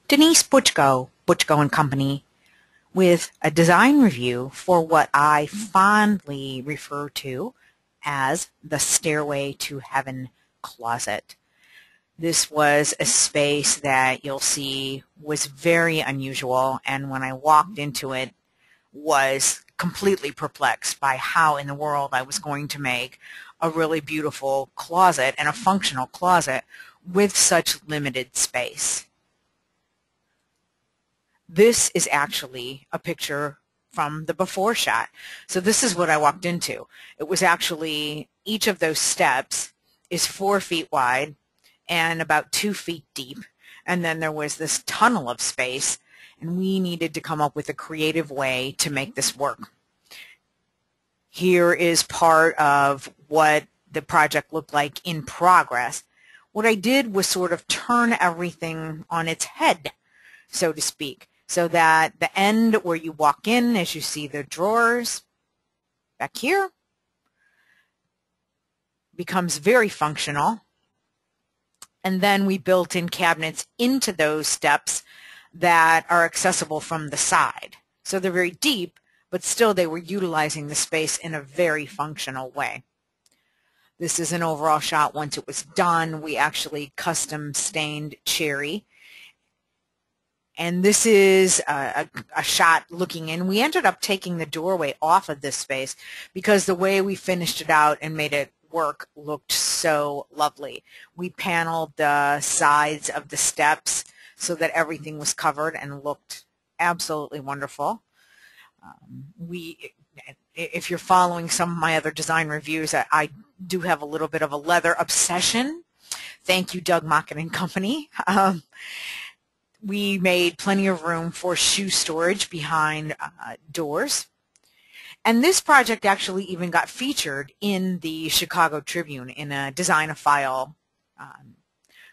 Denise Butchko, Butchko and Company, with a design review for what I fondly refer to as the Stairway to Heaven closet. This was a space that you'll see was very unusual, and when I walked into it, was completely perplexed by how in the world I was going to make a really beautiful closet and a functional closet with such limited space. This is actually a picture from the before shot. So this is what I walked into. It was actually, each of those steps is 4 feet wide and about 2 feet deep. And then there was this tunnel of space, and we needed to come up with a creative way to make this work. Here is part of what the project looked like in progress. What I did was sort of turn everything on its head, so to speak, so that the end where you walk in, as you see the drawers back here, becomes very functional. And then we built in cabinets into those steps that are accessible from the side. So they're very deep, but still they were utilizing the space in a very functional way. This is an overall shot once it was done. We actually custom stained cherry. And this is a shot looking in. We ended up taking the doorway off of this space because the way we finished it out and made it work looked so lovely. We paneled the sides of the steps so that everything was covered and looked absolutely wonderful. If you're following some of my other design reviews, I do have a little bit of a leather obsession. Thank you, Doug Mocken and Company. We made plenty of room for shoe storage behind doors. And this project actually even got featured in the Chicago Tribune in a design-a-file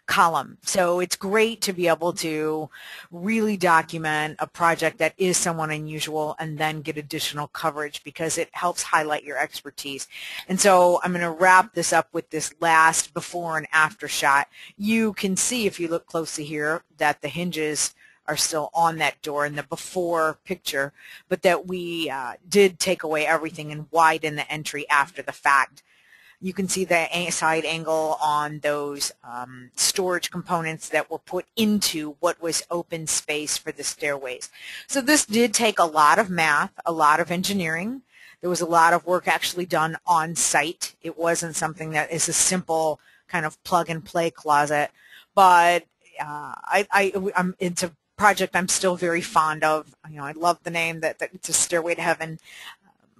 column. So it's great to be able to really document a project that is somewhat unusual and then get additional coverage because it helps highlight your expertise. And so I'm going to wrap this up with this last before and after shot. You can see, if you look closely here, that the hinges are still on that door in the before picture, but that we did take away everything and widen the entry after the fact. You can see the side angle on those storage components that were put into what was open space for the stairways. So this did take a lot of math, a lot of engineering. There was a lot of work actually done on site. It wasn't something that is a simple kind of plug and play closet, but it's a project I'm still very fond of. You know, I love the name that it's a Stairway to Heaven.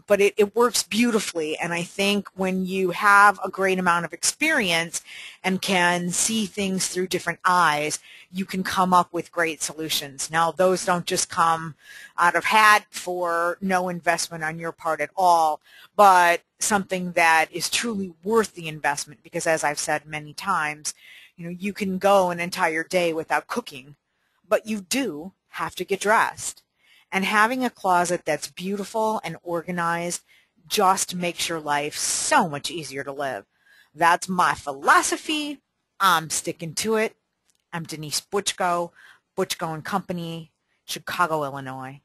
But it works beautifully, and I think when you have a great amount of experience and can see things through different eyes, you can come up with great solutions. Now, those don't just come out of hat for no investment on your part at all, but something that is truly worth the investment because, as I've said many times, you know, you can go an entire day without cooking, but you do have to get dressed. And having a closet that's beautiful and organized just makes your life so much easier to live. That's my philosophy. I'm sticking to it. I'm Denise Butchko, Butchko and Company, Chicago, Illinois.